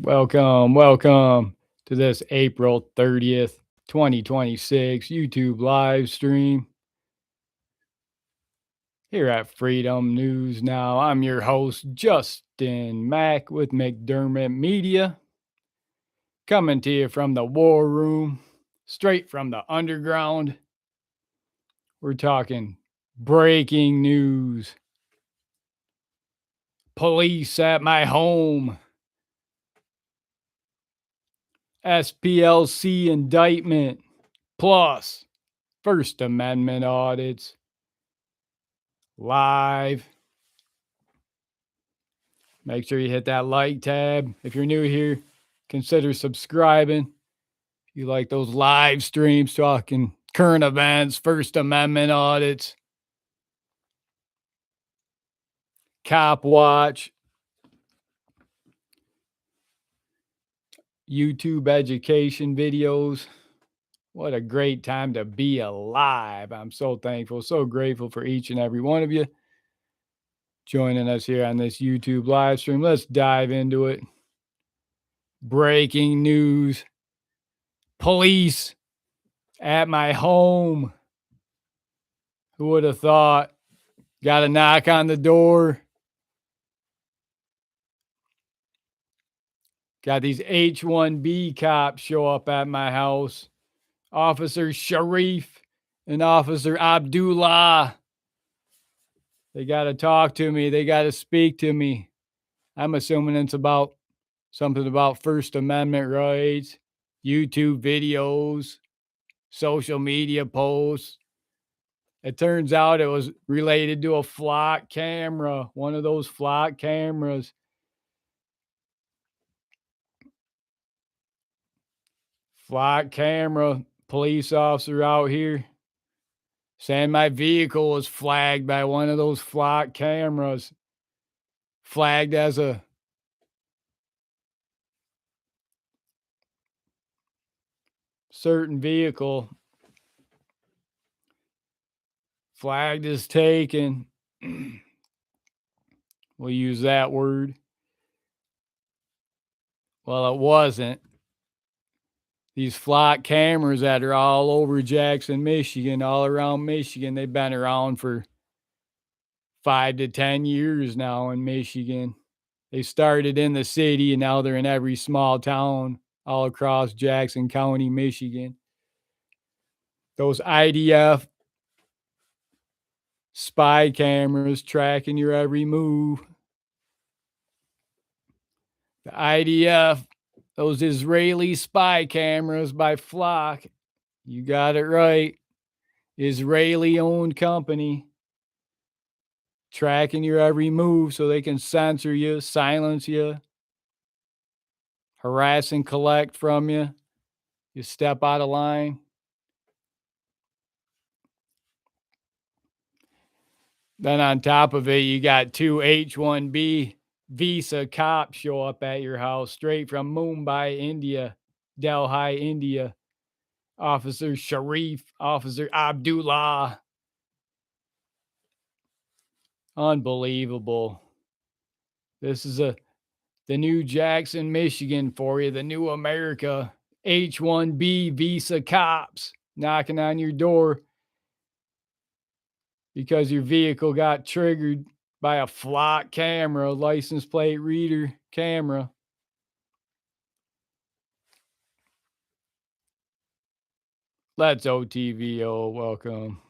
Welcome to this April 30th, 2026 YouTube live stream here at Freedom News Now. I'm your host, Justin Mack with McDermott Media, coming to you from the war room, straight from the underground. We're talking breaking news. Police at my home. SPLC Indictment, plus First Amendment audits, live. Make sure you hit that like tab. If you're new here, consider subscribing. If you like those live streams talking current events, First Amendment audits, Cop Watch, YouTube education videos. What a great time to be alive. I'm so thankful, so grateful for each and every one of you joining us here on this YouTube live stream. Let's dive into it. Breaking news. Police at my home. Who would have thought? Got a knock on the door. Got these H1B cops show up at my house. Officer Sharif and Officer Abdullah. They got to talk to me. They got to speak to me. I'm assuming it's about something about First Amendment rights, YouTube videos, social media posts. It turns out it was related to a flock camera, one of those flock cameras. Flock camera, police officer out here saying my vehicle was flagged by one of those flock cameras, flagged as a certain vehicle, flagged as taken. We'll use that word. Well, it wasn't. These flock cameras that are all over Jackson, Michigan, all around Michigan, they've been around for 5 to 10 years now in Michigan. They started in the city and now they're in every small town all across Jackson County, Michigan. Those IDF spy cameras tracking your every move. The IDF, those Israeli spy cameras by Flock. You got it right. Israeli-owned company. Tracking your every move so they can censor you, silence you, harass and collect from you. You step out of line. Then on top of it, you got 2 H1B visa cops show up at your house straight from Mumbai, India, Delhi, India. Officer Sharif, Officer Abdullah. Unbelievable. This is the new Jackson, Michigan for you, the new America. H1B visa cops knocking on your door because your vehicle got triggered by a flock camera, license plate reader camera. Let's OTVO, welcome.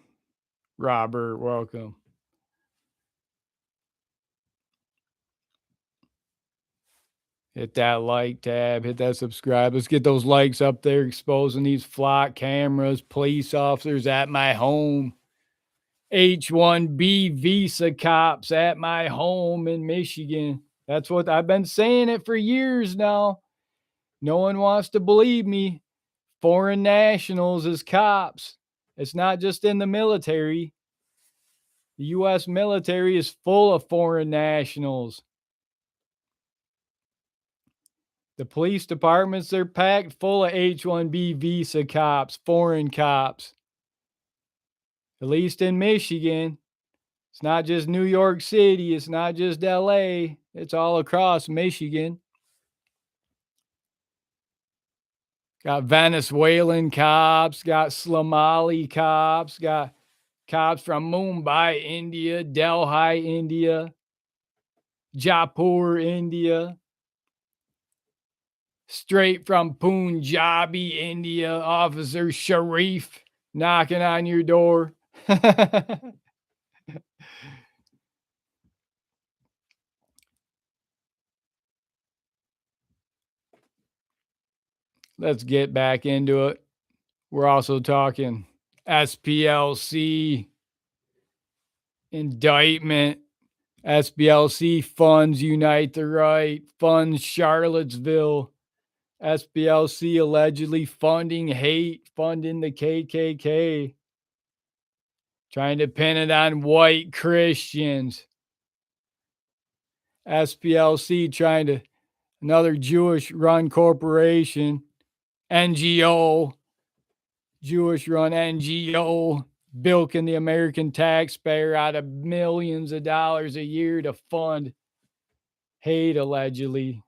Robert, welcome. Hit that like tab, hit that subscribe. Let's get those likes up there, exposing these flock cameras, police officers at my home. H1B visa cops at my home in Michigan. That's what I've been saying it for years now. No one wants to believe me. Foreign nationals as cops. It's not just in the military. The U.S. military is full of foreign nationals. The police departments, they're packed full of H1B visa cops, foreign cops. At least in Michigan. It's not just New York City. It's not just LA. It's all across Michigan. Got Venezuelan cops, got Somali cops, got cops from Mumbai, India, Delhi, India, Jaipur, India, straight from Punjabi, India, Officer Sharif knocking on your door. Let's get back into it. We're also talking SPLC Indictment. SPLC funds Unite the Right, funds Charlottesville. SPLC allegedly funding hate, funding the KKK, trying to pin it on white Christians. SPLC trying to, another Jewish run corporation, NGO, Jewish run NGO, bilking the American taxpayer out of millions of dollars a year to fund hate, allegedly.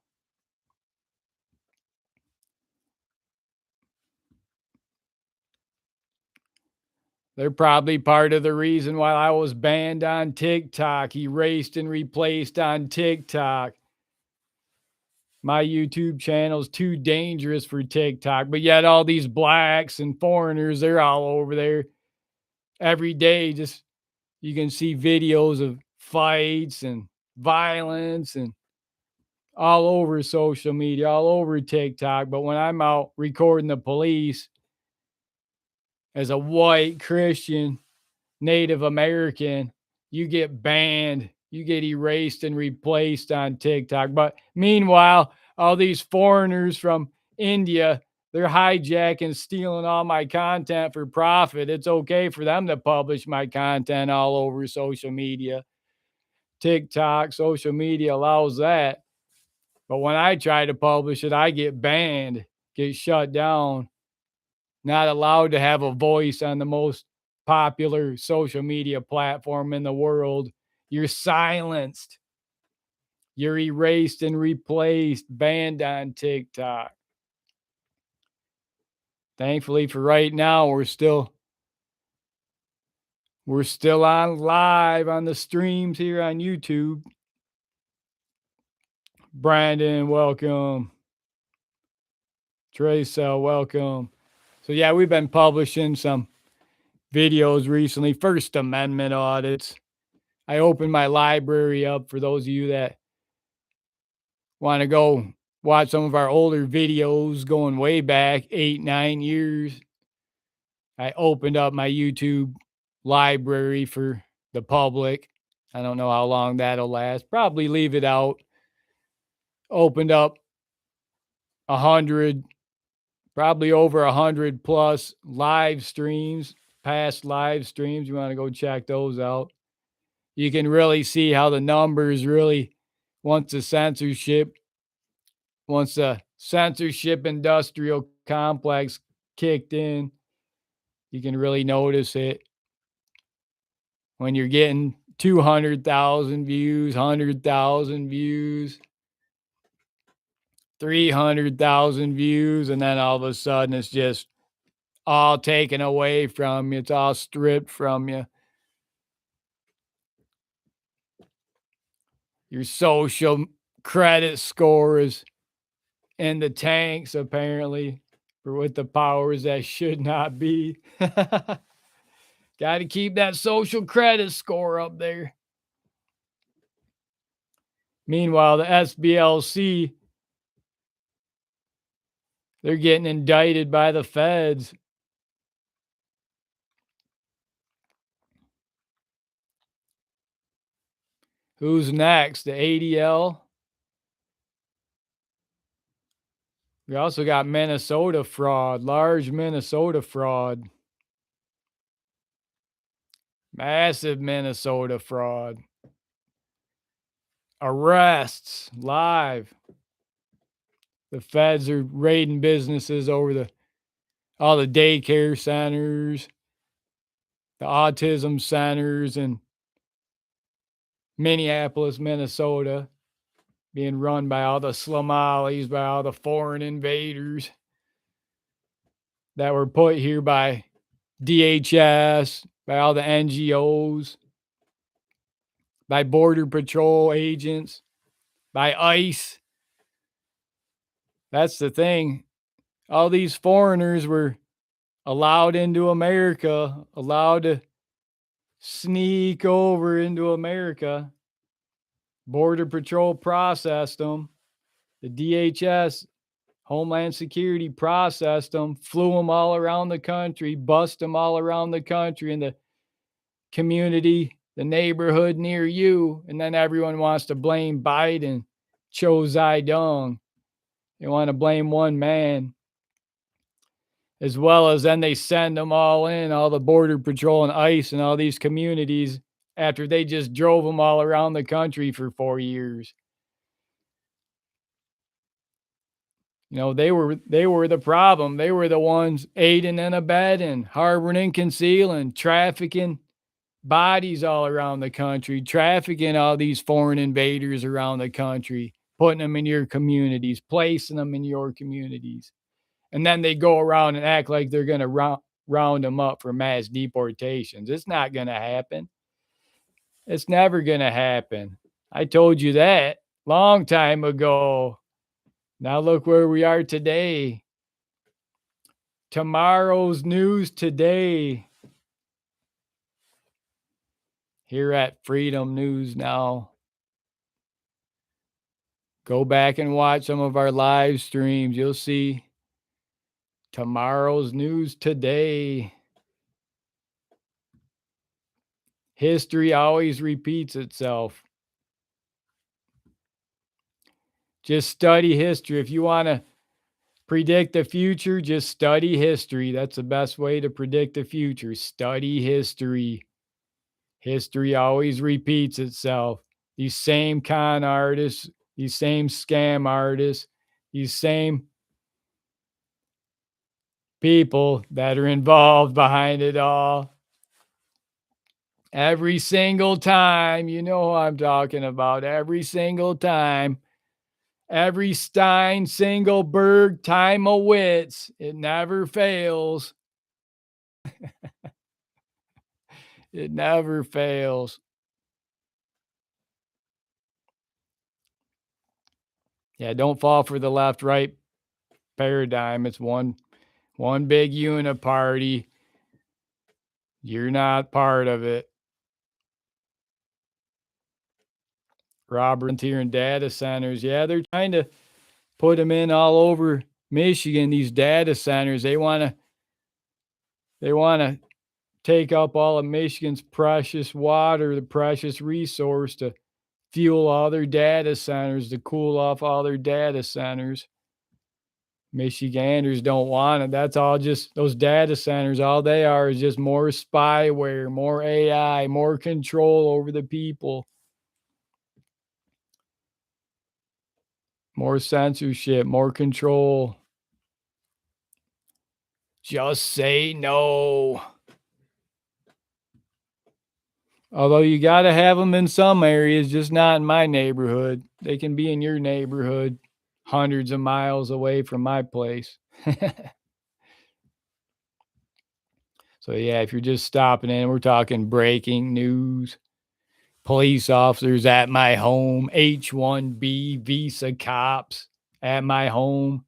They're probably part of the reason why I was banned on TikTok, erased and replaced on TikTok. My YouTube channel is too dangerous for TikTok, but yet all these blacks and foreigners, they're all over there every day. Just you can see videos of fights and violence and all over social media, all over TikTok. But when I'm out recording the police as a white Christian, Native American, you get banned, you get erased and replaced on TikTok. But meanwhile, all these foreigners from India, they're hijacking, stealing all my content for profit. It's okay for them to publish my content all over social media. TikTok, social media allows that. But when I try to publish it, I get banned, get shut down, not allowed to have a voice on the most popular social media platform in the world. You're silenced. You're erased and replaced, banned on TikTok. Thankfully for right now, we're still on live on the streams here on YouTube. Brandon, welcome. Teresa, welcome. So yeah, we've been publishing some videos recently, First Amendment audits. I opened my library up for those of you that want to go watch some of our older videos going way back 8-9 years. I opened up my YouTube library for the public. I don't know how long that'll last. Probably leave it out. Opened up 100, probably over 100 plus live streams, past live streams. You want to go check those out. You can really see how the numbers really, once the censorship industrial complex kicked in, you can really notice it when you're getting 200,000 views, 100,000 views, 300,000 views, and then all of a sudden it's just all taken away from you. It's all stripped from you. Your social credit score is in the tanks, apparently, for with the powers that should not be. Got to keep that social credit score up there. Meanwhile, the SPLC, they're getting indicted by the feds. Who's next? The ADL? We also got Minnesota fraud, large Minnesota fraud. Massive Minnesota fraud. Arrests live. The feds are raiding businesses over all the daycare centers, the autism centers in Minneapolis, Minnesota, being run by all the Somalis, by all the foreign invaders. that were put here by DHS, by all the NGOs, by Border Patrol agents, by ICE. That's the thing. All these foreigners were allowed into America, allowed to sneak over into America. Border Patrol processed them. The DHS, Homeland Security, processed them, flew them all around the country, bust them all around the country in the community, the neighborhood near you. And then everyone wants to blame Biden, Cho Zedong. They want to blame one man. As well as then they send them all in, all the Border Patrol and ICE and all these communities after they just drove them all around the country for 4 years. You know, they were the problem. They were the ones aiding and abetting, harboring and concealing, trafficking bodies all around the country, trafficking all these foreign invaders around the country, putting them in your communities, placing them in your communities. And then they go around and act like they're going to round them up for mass deportations. It's not going to happen. It's never going to happen. I told you that long time ago. Now look where we are today. Tomorrow's news today. Here at Freedom News Now. Go back and watch some of our live streams. You'll see tomorrow's news today. History always repeats itself. Just study history. If you want to predict the future, just study history. That's the best way to predict the future. Study history. History always repeats itself. These same con artists, these same scam artists, these same people that are involved behind it all. Every single time, you know who I'm talking about. Every single time. Every Stein, Singelberg, time of wits. It never fails. It never fails. Yeah, don't fall for the left-right paradigm. It's one big uniparty. You're not part of it. Robert here in data centers. Yeah, they're trying to put them in all over Michigan, these data centers. They want to take up all of Michigan's precious water, the precious resource to fuel all their data centers, to cool off all their data centers. Michiganders don't want it. That's all just those data centers. All they are is just more spyware, more AI, more control over the people, more censorship, more control. Just say no. Although you got to have them in some areas, just not in my neighborhood. They can be in your neighborhood, hundreds of miles away from my place. So, yeah, if you're just stopping in, we're talking breaking news. Police officers at my home, H1B visa cops at my home,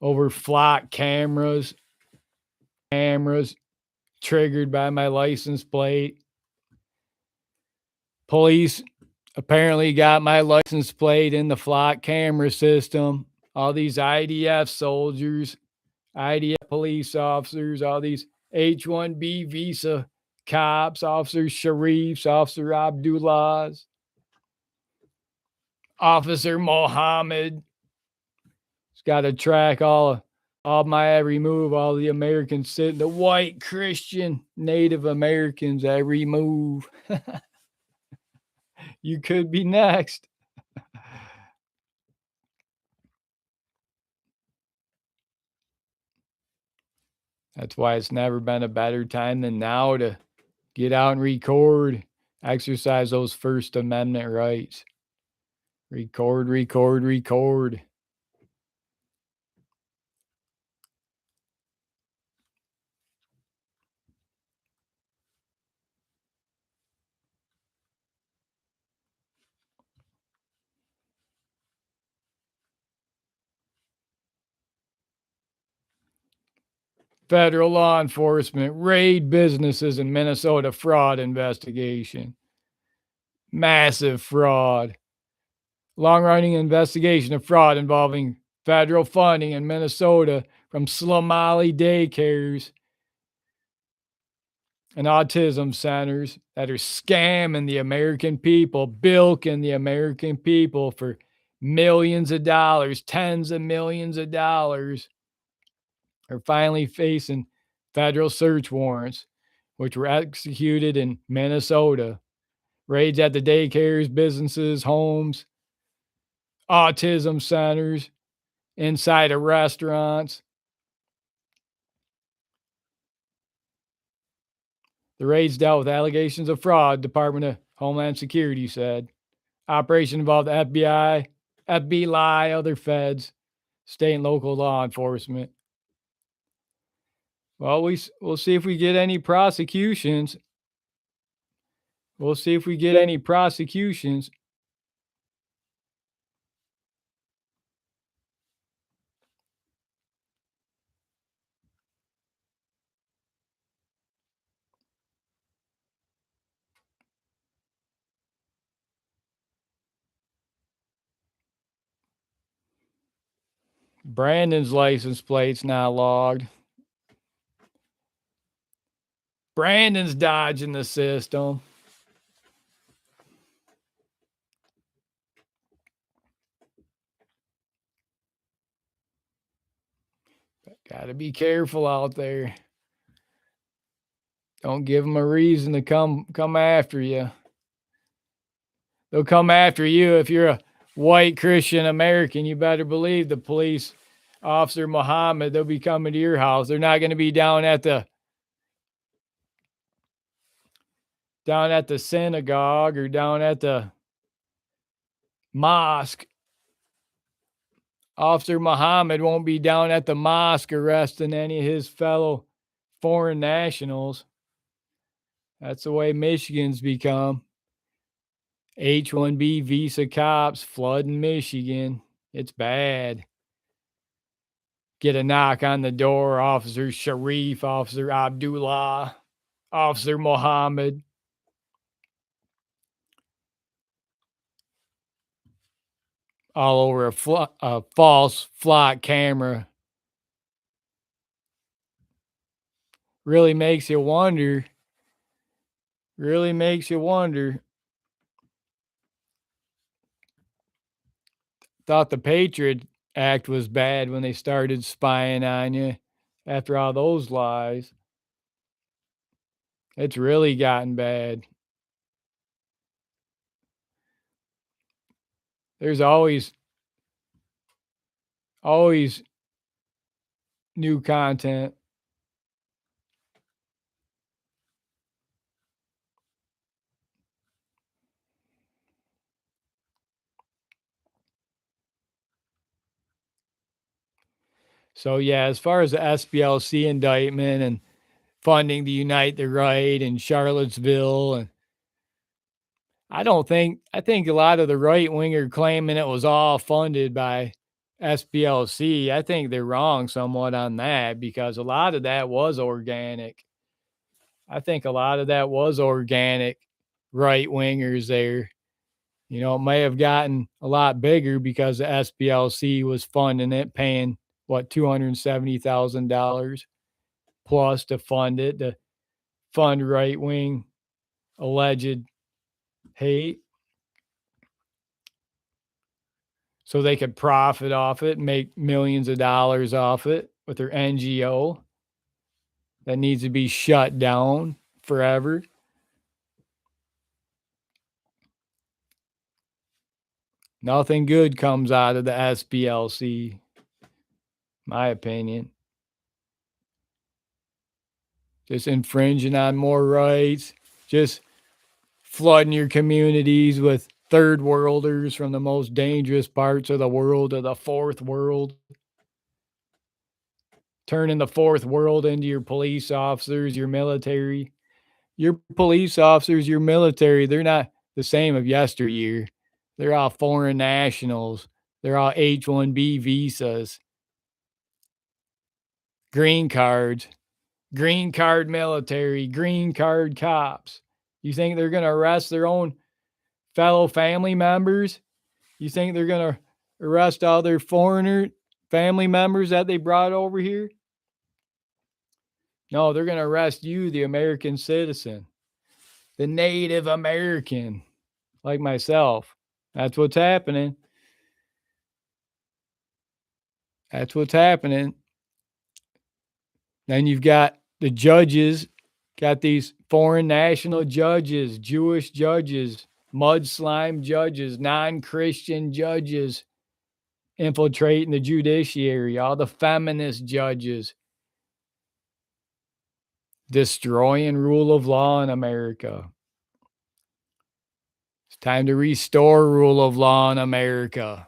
over flock cameras triggered by my license plate. Police apparently got my license plate in the flock camera system. All these IDF soldiers, IDF police officers, all these H1B visa cops, Officer Sharifs, Officer Abdullahs, Officer Mohammed. It's got to track all my every move, all the Americans, the white Christian Native Americans, every move. You could be next. That's why it's never been a better time than now to get out and record, exercise those First Amendment rights. Record. Federal law enforcement raid businesses in Minnesota fraud investigation. Massive fraud. Long-running investigation of fraud involving federal funding in Minnesota from Somali daycares and autism centers that are scamming the American people, bilking the American people for millions of dollars, tens of millions of dollars, are finally facing federal search warrants, which were executed in Minnesota. Raids at the daycares, businesses, homes, autism centers, inside of restaurants. The raids dealt with allegations of fraud, Department of Homeland Security said. Operation involved the FBI, FBI, other feds, state and local law enforcement. Well, we'll see if we get any prosecutions. We'll see if we get any prosecutions. Brandon's license plate's not logged. Brandon's dodging the system. Gotta be careful out there. Don't give them a reason to come after you. They'll come after you if you're a white Christian American. You better believe the police officer Muhammad, they'll be coming to your house. They're not going to be down at the synagogue or down at the mosque. Officer Muhammad won't be down at the mosque arresting any of his fellow foreign nationals. That's the way Michigan's become. H1B visa cops flooding Michigan. It's bad. Get a knock on the door. Officer Sharif, Officer Abdullah, Officer Mohammed. All over a false flock camera. Really makes you wonder. Really makes you wonder. Thought the Patriot Act was bad when they started spying on you after all those lies. It's really gotten bad. There's always new content. So yeah, as far as the SPLC indictment and funding to Unite the Right in Charlottesville, and I think a lot of the right winger claiming it was all funded by SPLC. I think they're wrong somewhat on that because a lot of that was organic. I think a lot of that was organic right wingers there. You know, it may have gotten a lot bigger because the SPLC was funding it, paying what $270,000 plus to fund it, to fund right wing alleged hate, so they could profit off it, make millions of dollars off it with their NGO that needs to be shut down forever. Nothing good comes out of the SPLC, my opinion. Just infringing on more rights, just flooding your communities with third worlders from the most dangerous parts of the world to the fourth world. Turning the fourth world into your police officers, your military. Your police officers, your military, they're not the same of yesteryear. They're all foreign nationals. They're all H1B visas. green cards, green card military, green card cops. You think they're going to arrest their own fellow family members? You think they're going to arrest all their foreigner family members that they brought over here? No, they're going to arrest you, the American citizen, the Native American, like myself. That's what's happening. That's what's happening. Then you've got the judges, got these foreign national judges, Jewish judges, mud slime judges, non-Christian judges infiltrating the judiciary, all the feminist judges, destroying rule of law in America. It's time to restore rule of law in America.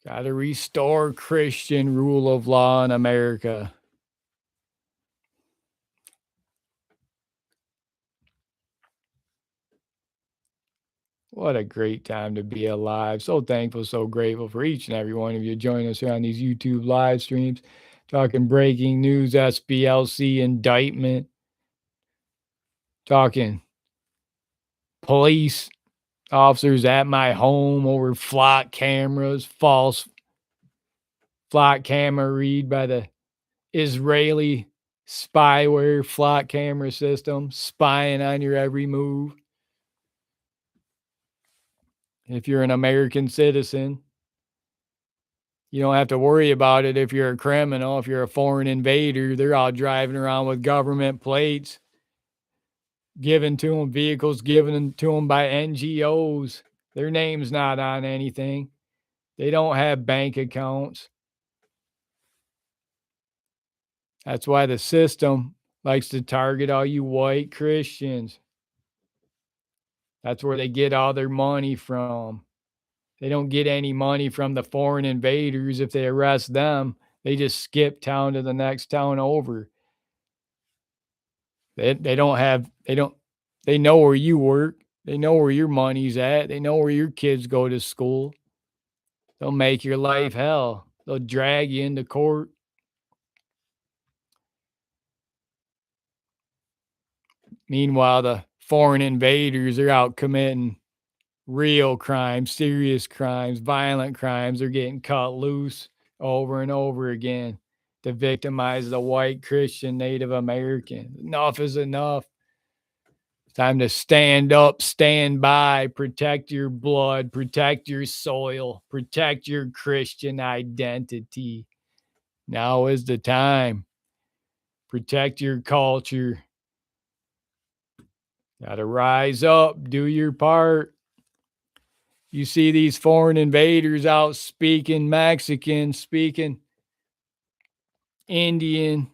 Got to restore Christian rule of law in America. What a great time to be alive. So thankful, so grateful for each and every one of you joining us here on these YouTube live streams, talking breaking news, SPLC indictment, talking police officers at my home over flock cameras, false flock camera read by the Israeli spyware flock camera system, spying on your every move. If you're an American citizen, you don't have to worry about it if you're a criminal. If you're a foreign invader, they're all driving around with government plates given to them, vehicles given to them by NGOs. Their name's not on anything. They don't have bank accounts. That's why the system likes to target all you white Christians. That's where they get all their money from. They don't get any money from the foreign invaders. If they arrest them, they just skip town to the next town over. They know where you work. They know where your money's at. They know where your kids go to school. They'll make your life hell. They'll drag you into court. Meanwhile, the foreign invaders are out committing real crimes, serious crimes, violent crimes. They're getting cut loose over and over again to victimize the white Christian Native American. Enough is enough. It's time to stand up, stand by, protect your blood, protect your soil, protect your Christian identity. Now is the time. Protect your culture. Got to rise up, do your part. You see these foreign invaders out speaking Mexican, speaking Indian.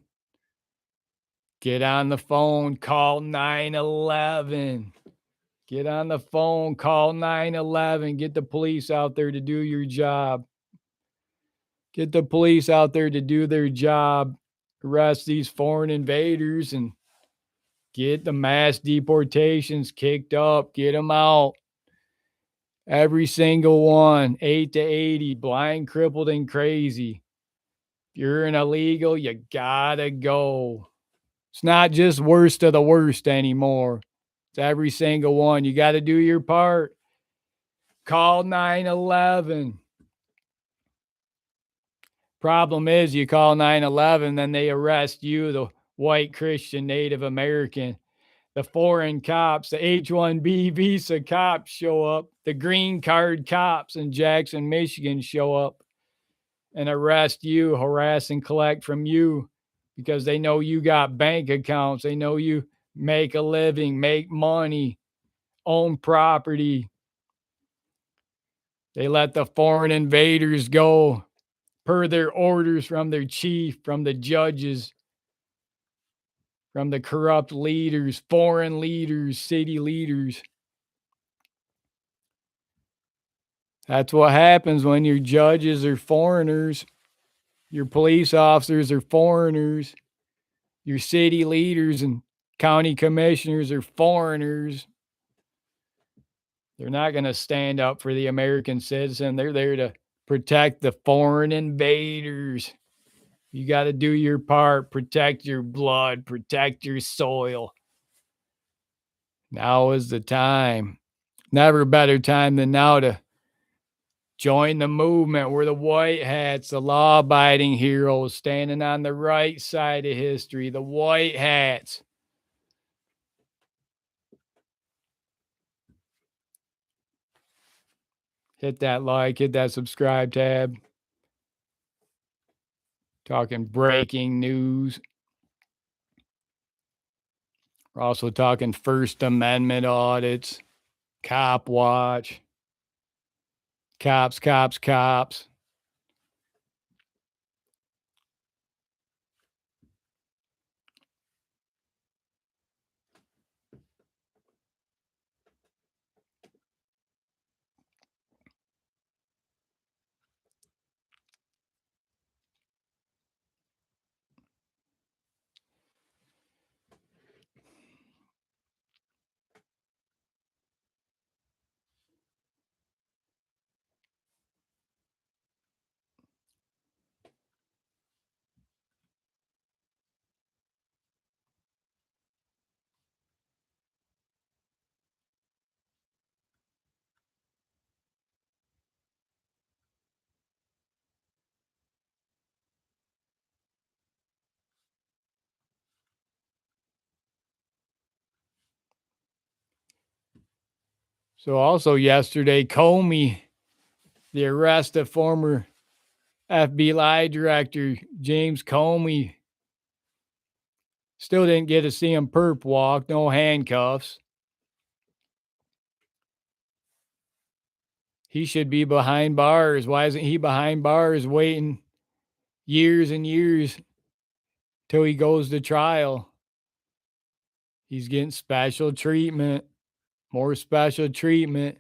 Get on the phone, call 911. Get on the phone, call 911. Get the police out there to do your job. Get the police out there to do their job. Arrest these foreign invaders and get the mass deportations kicked up. Get them out. Every single one, 8 to 80, blind, crippled, and crazy. If you're an illegal, you gotta go. It's not just worst of the worst anymore. It's every single one. You got to do your part. Call 911. Problem is, you call 911, then they arrest you, the white Christian Native American. The foreign cops, the H1B visa cops show up. The green card cops in Jackson, Michigan show up and arrest you, harass and collect from you because they know you got bank accounts. They know you make a living, make money, own property. They let the foreign invaders go per their orders from their chief, from the judges, from the corrupt leaders, foreign leaders, city leaders. That's what happens when your judges are foreigners, your police officers are foreigners, your city leaders and county commissioners are foreigners. They're not going to stand up for the American citizen. They're there to protect the foreign invaders. You got to do your part, protect your blood, protect your soil. Now is the time. Never a better time than now to join the movement. We're the white hats, the law-abiding heroes standing on the right side of history, the white hats. Hit that like, hit that subscribe tab. Talking breaking news. We're also talking First Amendment audits, cop watch, cops. So also yesterday, Comey, the arrest of former FBI director James Comey, still didn't get to see him perp walk, no handcuffs. He should be behind bars. Why isn't he behind bars waiting years and years till he goes to trial? He's getting special treatment, more special treatment.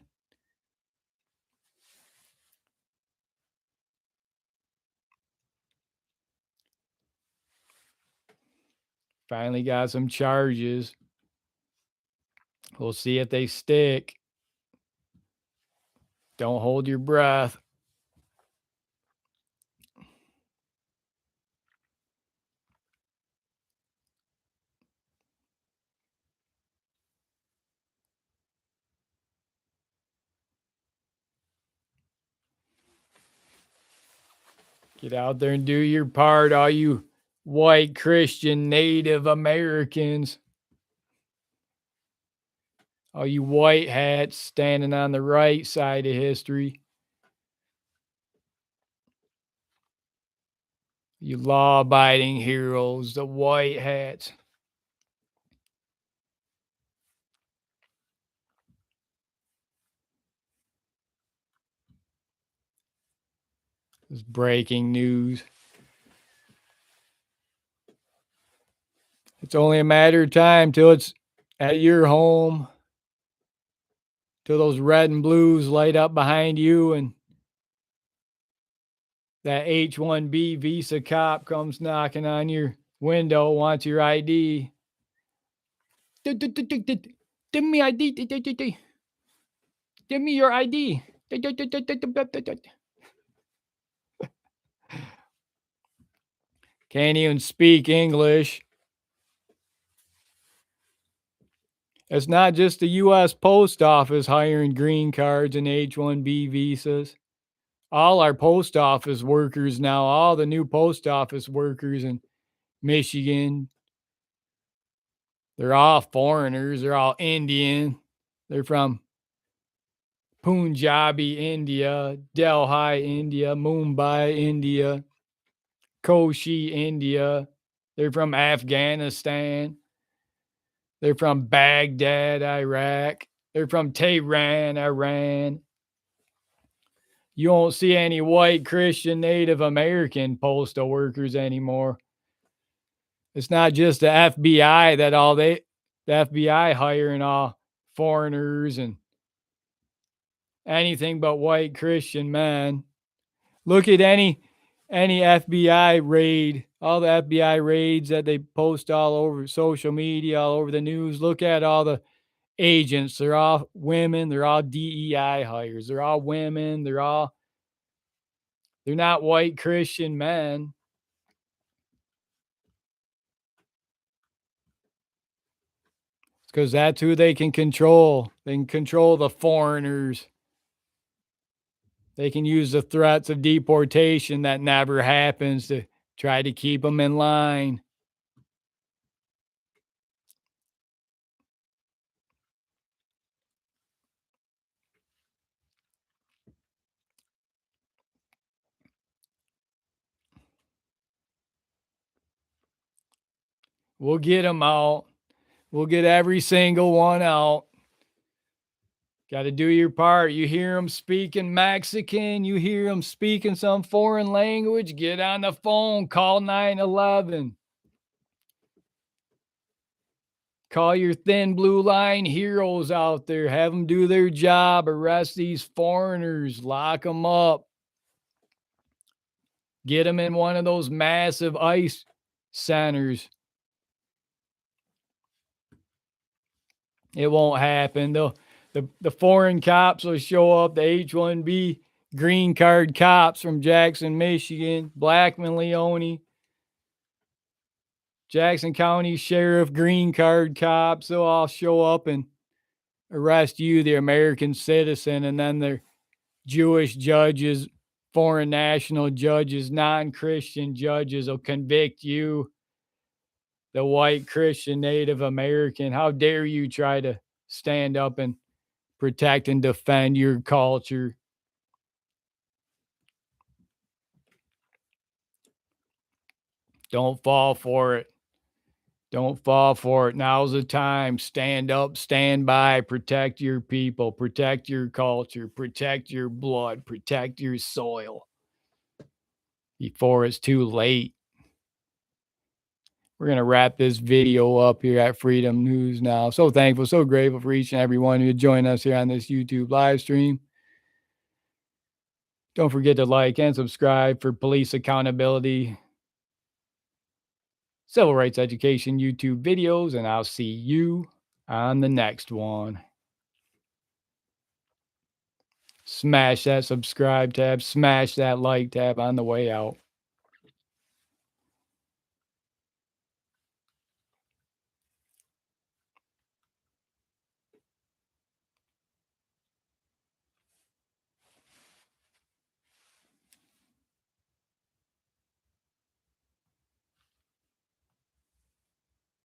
Finally got some charges. We'll see if they stick. Don't hold your breath. Get out there and do your part, all you white Christian Native Americans. All you white hats standing on the right side of history. You law-abiding heroes, the white hats. This is breaking news. It's only a matter of time till it's at your home, till those red and blues light up behind you and that H1B visa cop comes knocking on your window, wants your ID. Give me ID. Give me your ID. Can't even speak English. It's not just the U.S. Post Office hiring green cards and H-1B visas. All our post office workers now, all the new post office workers in Michigan, they're all foreigners. They're all Indian. They're from Punjabi, India, Delhi, India, Mumbai, India, Kochi, India. They're from Afghanistan. They're from Baghdad, Iraq. They're from Tehran, Iran. You won't see any white Christian Native American postal workers anymore. It's not just the FBI that the FBI hiring all foreigners and anything but white Christian men. Look at any FBI raid, all the FBI raids that they post all over social media, all over the news. Look at all the agents. They're all women. They're all DEI hires. They're all women. They're not white Christian men. Because that's who they can control. They can control the foreigners. They can use the threats of deportation that never happens to try to keep them in line. We'll get them out. We'll get every single one out. Got to do your part. You hear them speaking Mexican, you hear them speaking some foreign language, get on the phone, call 911. Call your thin blue line heroes out there. Have them do their job. Arrest these foreigners. Lock them up. Get them in one of those massive ICE centers. It won't happen. The foreign cops will show up, the H1B green card cops from Jackson, Michigan, Blackman, Leone, Jackson County Sheriff green card cops. They'll all show up and arrest you, the American citizen, and then their Jewish judges, foreign national judges, non-Christian judges will convict you, the white Christian Native American. How dare you try to stand up and protect and defend your culture? Don't fall for it. Don't fall for it. Now's the time. Stand up, stand by, protect your people, protect your culture, protect your blood, protect your soil before it's too late. We're going to wrap this video up here at Freedom News Now. So thankful, so grateful for each and every one who joined us here on this YouTube live stream. Don't forget to like and subscribe for police accountability, civil rights education YouTube videos, and I'll see you on the next one. Smash that subscribe tab, smash that like tab on the way out.